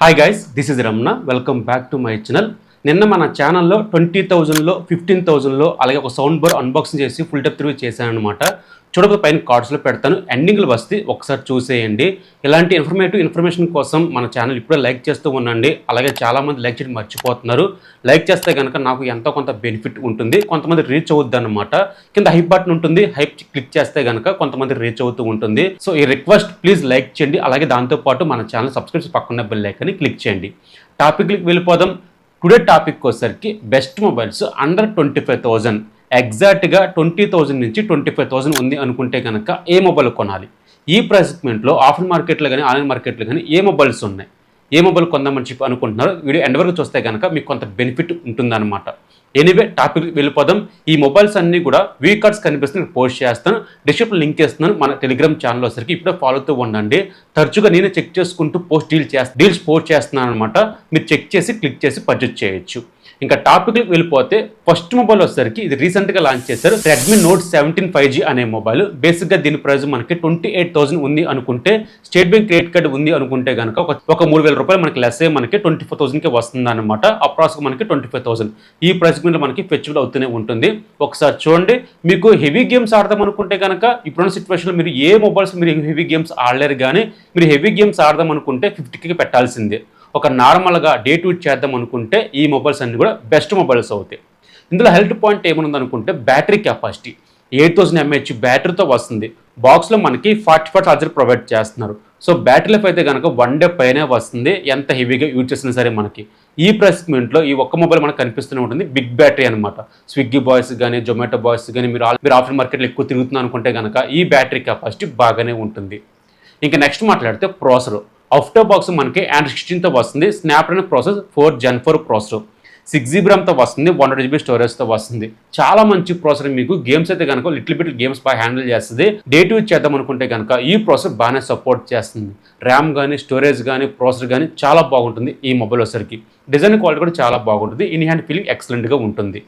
Hi guys, this is Ramana. Welcome back to my channel. నిన్న మన ఛానల్లో 20,000లో 15,000లో అలాగే ఒక సౌండ్ బార్ అన్బాక్సింగ్ చేసి ఫుల్ డెప్త్ రివ్యూ చేశాను అనమాట. చూడక పైన కార్డ్స్లో పెడతాను, ఎండింగ్లో వస్తే ఒకసారి చూసేయండి. ఇలాంటి ఇన్ఫర్మేషన్ కోసం మన ఛానల్ ఇప్పుడే లైక్ చేస్తూ ఉండండి. అలాగే చాలామంది లైక్ చేయడం మర్చిపోతున్నారు. లైక్ చేస్తే కనుక నాకు ఎంతో కొంత బెనిఫిట్ ఉంటుంది, కొంతమంది రీచ్ అవుద్ది అనమాట. కింద హైప్ బటన్ ఉంటుంది, హైప్ క్లిక్ చేస్తే కనుక కొంతమంది రీచ్ అవుతూ ఉంటుంది. సో ఈ రిక్వెస్ట్ ప్లీజ్ లైక్ చేయండి. అలాగే దాంతోపాటు మన ఛానల్ సబ్స్క్రైబ్ పక్కన బెల్ ఐకాన్ని క్లిక్ చేయండి. టాపిక్కి వెళ్ళిపోదాం. టుడే టాపిక్ వచ్చేసరికి బెస్ట్ మొబైల్స్ అండర్ 25,000, ఎగ్జాక్ట్గా 20,000 నుంచి 25,000 ఉంది అనుకుంటే కనుక ఏ మొబైల్ కొనాలి, ఈ ప్రైస్ సెగ్మెంట్లో ఆఫ్లైన్ మార్కెట్లో కానీ ఆన్లైన్ మార్కెట్లో కానీ ఏ మొబైల్స్ ఉన్నాయి, ఏ మొబైల్ కొందామని చెప్పి అనుకుంటున్నారు, వీడియో ఎండ్ వరకు చూస్తే కనుక మీకు కొంత బెనిఫిట్ ఉంటుందన్నమాట. ఎనీవే టాపిక్ వెళ్ళిపోదాం. ఈ మొబైల్స్ అన్నీ కూడా వీ కార్డ్స్ కనిపిస్తుంది, పోస్ట్ చేస్తాను, డిస్క్రిప్షన్ లింక్ చేస్తున్నాను. మన టెలిగ్రామ్ ఛానల్ వచ్చరికి ఇప్పుడే ఫాలో అవుతూ ఉండండి. తరచుగా నేనే చెక్ చేసుకుంటూ డీల్స్ పోస్ట్ చేస్తున్నాను అనమాట. మీరు చెక్ చేసి క్లిక్ చేసి పర్చేజ్ చేయొచ్చు. ఇంకా టాపిక్కి వెళ్ళిపోతే ఫస్ట్ మొబైల్ వచ్చేసరికి ఇది రీసెంట్గా లాంచ్ చేశారు, రెడ్మీ నోట్ 17 5G అనే మొబైల్. బేసిక్గా దీని ప్రైస్ మనకి 28,000 ఉంది అనుకుంటే, స్టేట్ బ్యాంక్ క్రెడిట్ కార్డు ఉంది అనుకుంటే కనుక ఒక 3,000 రూపాయలు మనకి లెస్ మనకి 24,000కి వస్తుంది అనమాట. అప్రాక్స్గా మనకి 25,000 ఈ ప్రైస్ మీద మనకి ఫెచ్చువల్ అవుతూనే ఉంటుంది. ఒకసారి చూడండి. మీకు హెవీ గేమ్స్ ఆడదాం అనుకుంటే కనుక ఇప్పుడున్న సిచ్యువేషన్లో మీరు ఏ మొబైల్స్ మీరు హెవీ గేమ్స్ ఆడలేరు, కానీ మీరు హెవీ గేమ్స్ ఆడదాం అనుకుంటే 50కి పెట్టాల్సిందే. ఒక నార్మల్గా డే టు చేద్దాం అనుకుంటే ఈ మొబైల్స్ అన్ని కూడా బెస్ట్ మొబైల్స్ అవుతాయి. ఇందులో హెల్త్ పాయింట్ ఏమనుంది అనుకుంటే బ్యాటరీ కెపాసిటీ 8,000 mAh బ్యాటరీతో వస్తుంది. బాక్స్లో మనకి 40 ఛార్జర్ ప్రొవైడ్ చేస్తున్నారు. సో బ్యాటరీ లైఫ్ అయితే కనుక 1 డే పైనే వస్తుంది, ఎంత హెవీగా యూజ్ చేసినా సరే. మనకి ఈ ప్రైస్ సెగ్మెంట్లో ఈ ఒక్క మొబైల్ మనకు కనిపిస్తూనే ఉంటుంది. బిగ్ బ్యాటరీ అనమాట. స్విగ్గీ బాయ్స్ కానీ జొమాటో బాయ్స్ కానీ మీరు ఆఫ్లైన్ మార్కెట్లో ఎక్కువ తిరుగుతున్నారు అనుకుంటే కనుక ఈ బ్యాటరీ కెపాసిటీ బాగానే ఉంటుంది. ఇంకా నెక్స్ట్ మాట్లాడితే ప్రాసెసర్. అవుట్ ఆఫ్ బాక్స్ మనకి Android 16తో వస్తుంది. Snapdragon processor 4 Gen 4 processor, 6GB ర్యామ్తో వస్తుంది, 100GB స్టోరేజ్తో వస్తుంది. చాలా మంచి ప్రాసెసర్. మీకు గేమ్స్ అయితే కనుక లిటిల్ బిట్ గేమ్స్ బాగా హ్యాండిల్ చేస్తుంది. డే టు చేద్దాం అనుకుంటే కనుక ఈ ప్రాసెసర్ బాగానే సపోర్ట్ చేస్తుంది. ర్యామ్ కానీ స్టోరేజ్ కానీ ప్రాసెసర్ కానీ చాలా బాగుంటుంది ఈ మొబైల్ వచ్చరికి. డిజైన్ క్వాలిటీ కూడా చాలా బాగుంటుంది. ఇన్ హ్యాండ్ ఫీలింగ్ ఎక్సలెంట్గా ఉంటుంది.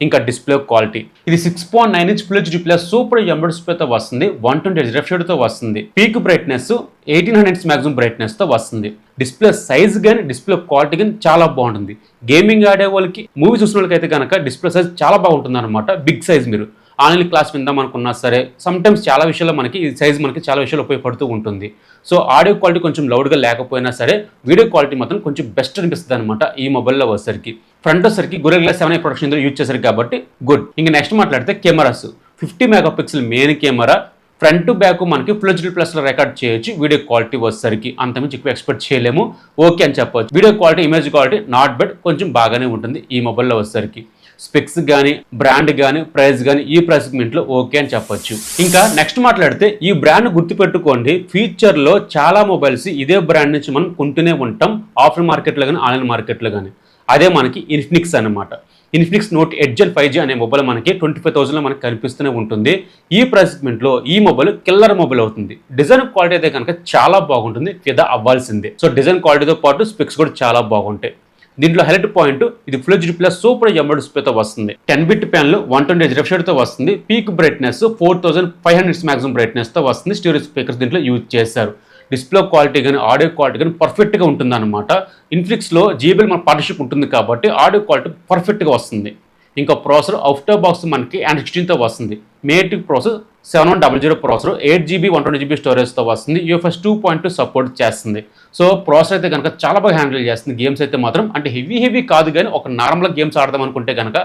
ఇంకా డిస్ప్లే క్వాలిటీ ఇది 6.9 inch full HD plus super AMOLED డిస్ప్లేతో వస్తుంది. 120Hz రిఫ్రెష్ తో వస్తుంది. Peak brightness 1800 nits maximum brightness తో వస్తుంది. డిస్ప్లే సైజ్ కానీ డిస్ప్లే క్వాలిటీ కానీ చాలా బాగుంటుంది. గేమింగ్ ఆడే వాళ్ళకి, మూవీ చూసిన వాళ్ళకి అయితే కనుక డిస్ప్లే సైజ్ చాలా బాగుంటుంది అనమాట. Big size. మీరు ఆన్లైన్ క్లాస్ విందాం అనుకున్నా సరే, సమ్టైమ్స్ చాలా విషయాల్లో మనకి ఈ సైజ్ మనకి చాలా విషయాలు ఉపయోగపడుతూ ఉంటుంది. సో ఆడియో క్వాలిటీ కొంచెం లౌడ్గా లేకపోయినా సరే వీడియో క్వాలిటీ మాత్రం కొంచెం బెస్ట్ అనిపిస్తుంది అనమాట ఈ మొబైల్లో వచ్చేసరికి. ఫ్రంట్ వచ్చేసరికి Gorilla 7 ప్రొడక్షన్ యూజ్ చేశారు కాబట్టి గుడ్. ఇంకా నెక్స్ట్ మాట్లాడితే cameras. 50 megapixel main camera. Front to back మనకి ఫుల్ హెచ్డీ ప్లస్లో రికార్డ్ చేయొచ్చు. వీడియో క్వాలిటీ వచ్చేసరికి అంతమించి ఎక్కువ ఎక్స్పెక్ట్ చేయలేము, ఓకే అని చెప్పొచ్చు. Video quality, image quality not bed, కొంచెం బాగానే ఉంటుంది ఈ మొబైల్లో వచ్చేసరికి. స్పెక్స్ కానీ బ్రాండ్ కానీ ప్రైస్ కానీ ఈ ప్రైస్ సెగ్మెంట్లో ఓకే అని చెప్పొచ్చు. ఇంకా నెక్స్ట్ మాట్లాడితే ఈ బ్రాండ్ గుర్తుపెట్టుకోండి, ఫ్యూచర్లో చాలా మొబైల్స్ ఇదే బ్రాండ్ నుంచి మనం కొంటూనే ఉంటాం, ఆఫ్లైన్ మార్కెట్లో కానీ ఆన్లైన్ మార్కెట్లో కానీ. అదే మనకి ఇన్ఫినిక్స్ అనమాట. ఇన్ఫినిక్స్ నోట్ 8 Gen 5G అనే మొబైల్ మనకి 25,000లో మనకి కనిపిస్తూనే ఉంటుంది. ఈ ప్రైస్ సెగ్మెంట్లో ఈ మొబైల్ కిల్లర్ మొబైల్ అవుతుంది. డిజైన్ క్వాలిటీ అయితే కనుక చాలా బాగుంటుంది, ఫిదా అవ్వాల్సిందే. సో డిజైన్ క్వాలిటీతో పాటు స్పెక్స్ కూడా చాలా బాగుంటాయి. దీంట్లో హైలైట్ పాయింట్ ఇది full HD plus super AMOLED డిస్ప్లేతో వస్తుంది. 10-bit ప్యానల్ 120Hz రిఫ్రెష్ తో వస్తుంది. Peak brightness 4500 nits maximum brightness తో వస్తుంది. స్టీరియో స్పీకర్స్ దీంట్లో యూజ్ చేశారు. డిస్ప్లే క్వాలిటీ కానీ ఆడియో క్వాలిటీ కానీ పర్ఫెక్ట్గా ఉంటుంది అనమాట. ఇన్ఫినిక్స్లో JBL మన పార్ట్నర్షిప్ ఉంటుంది కాబట్టి ఆడియో క్వాలిటీ పర్ఫెక్ట్గా వస్తుంది. ఇంకా ప్రాసెసర్ అవుట్ ఆఫ్ బాక్స్ మనకి Android 16తో వస్తుంది. మేటిక్ ప్రాసెసర్ 7100 ప్రాసెసర్, 8GB 120GB స్టోరేజ్తో వస్తుంది. UFS 2.2 సపోర్ట్ చేస్తుంది. సో ప్రాసెసర్ అయితే కనుక చాలా బాగా హ్యాండిల్ చేస్తుంది. గేమ్స్ అయితే మాత్రం అంటే హెవీ కాదు, కానీ ఒక నార్మల్గా గేమ్స్ ఆడదాం అనుకుంటే కనుక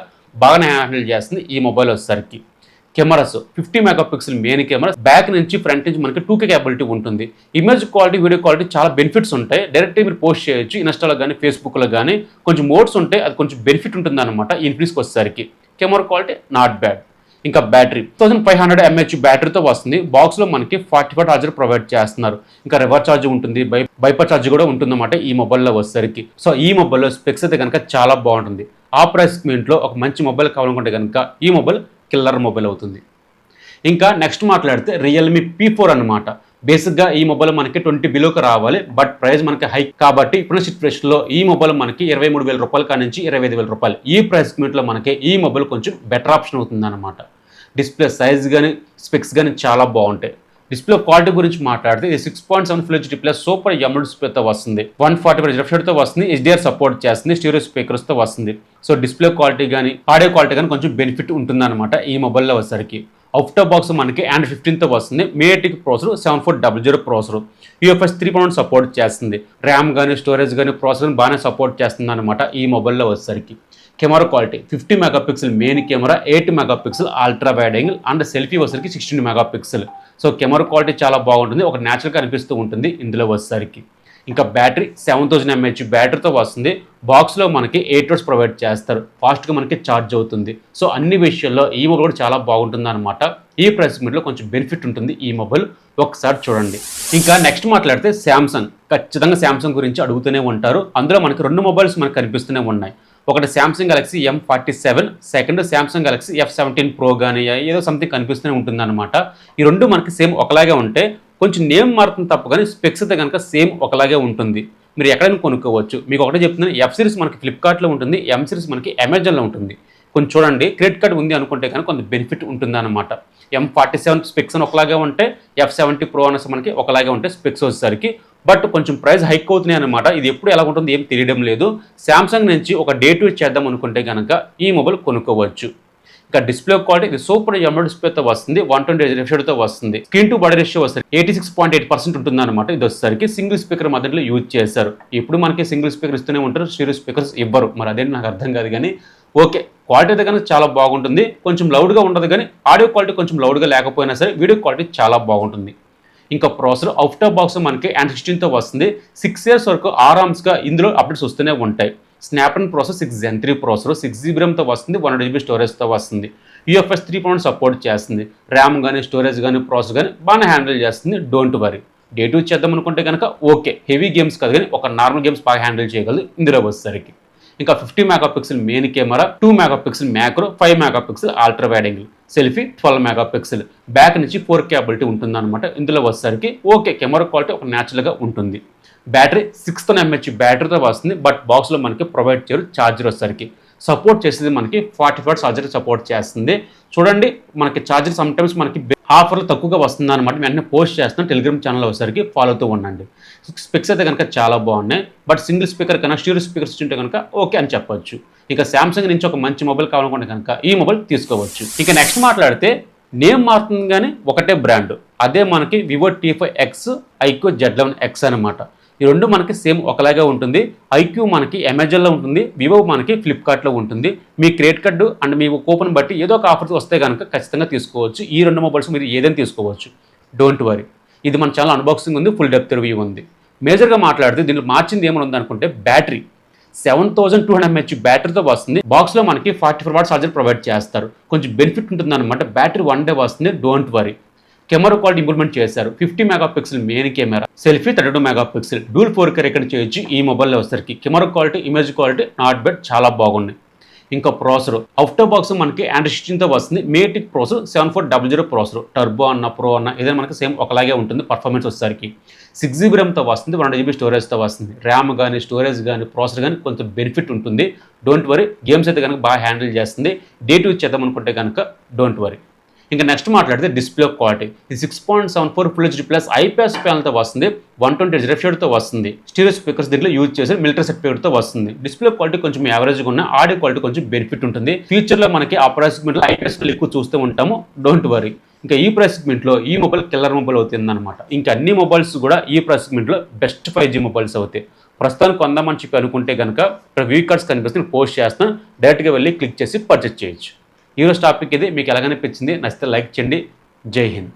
బాగానే హ్యాండిల్ చేస్తుంది ఈ మొబైల్ వచ్చేసరికి. Cameras 50 megapixel main camera. Back నుంచి ఫ్రంట్ నుంచి మనకి 2K కేపబిలిటీ ఉంటుంది. ఇమేజ్ క్వాలిటీ, వీడియో క్వాలిటీ చాలా బెనిఫిట్స్ ఉంటాయి. డైరెక్ట్గా మీరు పోస్ట్ చేయొచ్చు ఇన్స్టాలో కానీ ఫేస్బుక్లో కానీ. కొంచెం మోడ్స్ ఉంటాయి, అది కొంచెం బెనిఫిట్ ఉంటుంది అనమాట ఇన్ఫినిక్స్కి వచ్చేసరికి. Camera quality not bad. ఇంకా బ్యాటరీ 1500 mAh బ్యాటరీతో వస్తుంది. బాక్స్లో మనకి 40 ఛార్జర్ ప్రొవైడ్ చేస్తున్నారు. ఇంకా రివర్స్ ఛార్జ్ ఉంటుంది, బైపర్ ఛార్జ్ కూడా ఉంటుందన్నమాట ఈ మొబైల్లో వచ్చేసరికి. సో ఈ మొబైల్లో స్పెక్స్ అయితే కనుక చాలా బాగుంటుంది. ఆ ప్రైస్ సెగ్మెంట్లో ఒక మంచి మొబైల్ కావాలనుకుంటే కనుక ఈ మొబైల్ కిల్లర్ మొబైల్ అవుతుంది. ఇంకా నెక్స్ట్ మాట్లాడితే రియల్మీ P4 అనమాట. బేసిక్గా ఈ మొబైల్ మనకి 20 బిలోకి రావాలి, బట్ ప్రైస్ మనకి హై కాబట్టి ఇప్పుడున్న సిచ్యువేషన్లో ఈ మొబైల్ మనకి 23,000 రూపాయల కాడి నుంచి 25,000 రూపాయలు. ఈ ప్రైస్ సెగ్మెంట్లో మనకి ఈ మొబైల్ కొంచెం బెటర్ ఆప్షన్ అవుతుంది అనమాట. డిస్ప్లే సైజ్ కానీ స్పెక్స్ కానీ చాలా బాగుంటాయి. డిస్ప్లే క్వాలిటీ గురించి మాట్లాడితే ఇది 6.7 ఫుల్ హెచ్డీ ప్లస్ సూపర్ ఎమోల్డ్ డిస్ప్లేతో వస్తుంది. 140 రిఫ్రెష్తో వస్తుంది. HDR సపోర్ట్ చేస్తుంది. స్టీరియో స్పీకర్స్తో వస్తుంది. సో డిస్ప్లే క్వాలిటీ కానీ ఆడియో క్వాలిటీ కానీ కొంచెం బెనిఫిట్ ఉంటుందన్నమాట ఈ మొబైల్లో వచ్చేసరికి. అవుట్ ఆఫ్ బాక్స్ మనకి Android 15తో వస్తుంది. మేటిక్ ప్రాసెసర్ 7400 ప్రాసెసర్, UFS 3.1 సపోర్ట్ చేస్తుంది. ర్యామ్ కానీ స్టోరేజ్ కానీ ప్రాసెసర్ బాగానే సపోర్ట్ చేస్తుంది అనమాట ఈ మొబైల్లో వచ్చేసరికి. Camera quality 50 megapixel main camera, 8 megapixel ultra wide angle and selfie వచ్చేసరికి 16 మెగాపిక్సెల్. సో కెమెరా క్వాలిటీ చాలా బాగుంటుంది, ఒక న్యాచురల్గా అనిపిస్తూ ఉంటుంది ఇందులో వచ్చేసరికి. ఇంకా బ్యాటరీ 7000 mAh బ్యాటరీతో వస్తుంది. బాక్స్లో మనకి 8 అవర్స్ ప్రొవైడ్ చేస్తారు, ఫాస్ట్గా మనకి ఛార్జ్ అవుతుంది. సో అన్ని విషయాల్లో ఈ మొబైల్ కూడా చాలా బాగుంటుంది అనమాట. ఈ ప్రైస్ మీట్లో కొంచెం బెనిఫిట్ ఉంటుంది ఈ మొబైల్, ఒకసారి చూడండి. ఇంకా నెక్స్ట్ మాట్లాడితే శాంసంగ్. ఖచ్చితంగా శాంసంగ్ గురించి అడుగుతూనే ఉంటారు. అందులో మనకి 2 మొబైల్స్ మనకు కనిపిస్తూనే ఉన్నాయి. ఒకటి Samsung Galaxy M47, second Samsung Galaxy F17 Pro కానీ ఏదో సంథింగ్ కనిపిస్తూనే ఉంటుంది అనమాట. ఈ రెండు మనకి సేమ్ ఒకలాగే ఉంటే కొంచెం నేమ్ మారుతుంది తప్ప కానీ స్పెక్స్ అయితే కనుక సేమ్ ఒకలాగే ఉంటుంది. మీరు ఎక్కడైనా కొనుక్కోవచ్చు. మీకు ఒకటే చెప్తున్నాను, F సిరీస్ మనకి ఫ్లిప్కార్ట్లో ఉంటుంది, M సిరీస్ మనకి అమెజాన్లో ఉంటుంది. కొంచెం చూడండి, క్రెడిట్ కార్డ్ ఉంది అనుకుంటే కనుక కొంత బెనిఫిట్ ఉంటుంది అనమాట. M47 స్పెక్స్ అని ఒకలాగే ఉంటే F70 Pro అనేసి మనకి ఒకలాగే ఉంటే స్పెక్స్ వచ్చేసరికి బట్ కొంచెం ప్రైస్ హైక్ అవుతున్నాయి అనమాట. ఇది ఎప్పుడు ఎలా ఉంటుంది ఏం తెలియడం లేదు. శాంసంగ్ నుంచి ఒక డే టు చేద్దాం అనుకుంటే కనుక ఈ మొబైల్ కొనుక్కోవచ్చు. ఇంకా డిస్ప్లే క్వాలిటీ ఇది సూపర్ ఎమోల్డ్ డిస్ప్లేతో వస్తుంది. 120 రిఫ్రెష్తో వస్తుంది. స్క్రీన్ టు బాడీ రేషియో వస్తుంది 86.8% ఉంటుంది అనమాట. ఇది వచ్చేసరికి సింగిల్ స్పీకర్ మధ్యలో యూజ్ చేశారు. ఇప్పుడు మనకి సింగిల్ స్పీకర్ ఇస్తూనే ఉంటారు, స్టీరియో స్పీకర్స్ ఇవ్వరు. మరి అదేంటి నాకు అర్థం కాదు కానీ ఓకే, క్వాలిటీ అయితే కనుక చాలా బాగుంటుంది. కొంచెం లౌడ్గా ఉండదు కానీ ఆడియో క్వాలిటీ కొంచెం లౌడ్గా లేకపోయినా సరే వీడియో క్వాలిటీ చాలా బాగుంటుంది. ఇంకా ప్రాసెసర్ అవుట్ ఆఫ్ బాక్స్ మనకి Android 16తో వస్తుంది. 6 years వరకు ఆరామ్స్గా ఇందులో అప్డేట్స్ వస్తూనే ఉంటాయి. Snapdragon processor 6 Gen 3 processor, 6GB ర్యామ్తో వస్తుంది, 100GB స్టోరేజ్తో వస్తుంది. UFS 3.1 సపోర్ట్ చేస్తుంది. ర్యామ్ కానీ స్టోరేజ్ కానీ ప్రాసెసర్ కానీ బాగానే హ్యాండిల్ చేస్తుంది. Don't worry. డే టూ చేద్దాం అనుకుంటే కనుక ఓకే, హెవీ గేమ్స్ కాదు కానీ ఒక నార్మల్ గేమ్స్ బాగా హ్యాండిల్ చేయగలదు ఇందులో వచ్చేసరికి. ఇంకా 50 megapixel main camera, 2 megapixel macro, 5 megapixel ultra wide angle, selfie 12 megapixel, back నుంచి 4K అబిలిటీ ఉంటుంది అనమాట. ఇందులో వచ్చేసరికి ఓకే, కెమెరా క్వాలిటీ ఒక న్యాచురల్గా ఉంటుంది. బ్యాటరీ 6000 mAh బ్యాటరీతో వస్తుంది. బట్ బాక్స్లో మనకి ప్రొవైడ్ చేయరు. ఛార్జర్ వచ్చేసరికి సపోర్ట్ చేసేది మనకి 40 వాట్స్ ఛార్జర్ సపోర్ట్ చేస్తుంది. చూడండి, మనకి ఛార్జర్ సమ్టైమ్స్ మనకి ఆఫర్లు తక్కువగా వస్తుంది అనమాట. వెంటనే పోస్ట్ చేస్తున్నాం టెలిగ్రామ్ ఛానల్ వచ్చేసరికి ఫాలో అవుతూ ఉండండి. స్పెక్స్ అయితే కనుక చాలా బాగున్నాయి. బట్ సింగిల్ స్పీకర్ కన్నా స్టీరియో స్పీకర్స్ ఉంటే కనుక ఓకే అని చెప్పొచ్చు. ఇక శాంసంగ్ నుంచి ఒక మంచి మొబైల్ కావాలనుకుంటే కనుక ఈ మొబైల్ తీసుకోవచ్చు. ఇక నెక్స్ట్ మాట్లాడితే నేమ్ మారుతుంది కానీ ఒకటే బ్రాండ్, అదే మనకి వివో T5X, ఐక్యూ Z11X అనమాట. ఈ రెండు మనకి సేమ్ ఒకలాగే ఉంటుంది. ఐక్యూ మనకి అమెజాన్లో ఉంటుంది, వివో మనకి ఫ్లిప్కార్ట్లో ఉంటుంది. మీ క్రెడిట్ కార్డు అండ్ మీ కూపన్ బట్టి ఏదో ఒక ఆఫర్స్ వస్తే కనుక ఖచ్చితంగా తీసుకోవచ్చు. ఈ రెండు మొబైల్స్ మీరు ఏదైనా తీసుకోవచ్చు. Don't worry. ఇది మన ఛానల్ అన్బాక్సింగ్ ఉంది, ఫుల్ డెప్త్ రివ్యూ ఉంది. మేజర్గా మాట్లాడితే దీనిలో మార్చింది ఏమైనా ఉందనుకుంటే బ్యాటరీ 7200 mAh బ్యాటరీతో వస్తుంది. బాక్స్లో మనకి 44 వాట్స్ ఛార్జర్ ప్రొవైడ్ చేస్తారు. కొంచెం బెనిఫిట్ ఉంటుంది అనమాట. బ్యాటరీ 1 డే వస్తుంది. Don't worry. Camera quality improvement చేశారు. 50 megapixel main camera, selfie 32 megapixel, డూల్ 4K record చేయొచ్చు ఈ మొబైల్లో వచ్చేసరికి. Camera quality, image quality not bad, చాలా బాగున్నాయి. ఇంకా ప్రాసెసర్ అవుట్ ఆఫ్ బాక్స్ మనకి Android 16తో వస్తుంది. మేటిక్ ప్రాసెసర్ 7400 ప్రాసెసర్, టర్బో అన్న ప్రో అన్న ఏదైనా మనకి సేమ్ ఒకలాగే ఉంటుంది. పర్ఫార్మెన్స్ వచ్చేసరికి 6GB ర్యామ్తో వస్తుంది, 100GB స్టోరేజ్తో వస్తుంది. ర్యామ్ కానీ స్టోరేజ్ కానీ ప్రాసెసర్ కానీ కొంచెం బెనిఫిట్ ఉంటుంది. Don't worry. గేమ్స్ అయితే కనుక బాగా హ్యాండిల్ చేస్తుంది. డే టూ చేద్దాం అనుకుంటే కనుక డోంట్ వరీ. ఇంకా నెక్స్ట్ మాట్లాడితే డిస్ప్లే క్వాలిటీ ఇది 6.74 ఫుల్ హెచ్డీ ప్లస్ ఐపీఎస్ ప్యానల్తో వస్తుంది. 120 రిఫ్రెష్తో వస్తుంది. స్టీరియో స్పీకర్స్ దీంట్లో యూజ్ చేసి మిలిటరీ సర్టిఫికేట్తో వస్తుంది. డిస్ప్లే క్వాలిటీ కొంచెం యావరేజ్గా ఉన్న, ఆడియో క్వాలిటీ కొంచెం బెనిఫిట్ ఉంటుంది. ఫ్యూచర్లో మనకి ఆ ప్రైస్ సెగ్మెంట్లో ఐపీఎస్ ఎక్కువ చూస్తూ ఉంటాము. Don't worry. ఇంకా ఈ ప్రైస్ సెగ్మెంట్లో ఈ మొబైల్ కిల్లర్ మొబైల్ అవుతుంది అనమాట. ఇంకా అన్ని మొబైల్స్ కూడా ఈ ప్రైస్ సెగ్మెంట్లో బెస్ట్ 5G మొబైల్స్ అవుతాయి. ప్రస్తుతానికి కొందామని చెప్పి అనుకుంటే కనుక ఇక్కడ వ్యూ కార్డ్స్ కనిపిస్తుంది, పోస్ట్ చేస్తాను. డైరెక్ట్గా వెళ్ళి క్లిక్ చేసి పర్చేస్ చేయొచ్చు. ఈరోజు టాపిక్ ఇది. మీకు ఎలాగనిపించింది? నచ్చితే లైక్ చేయండి. జై హింద్.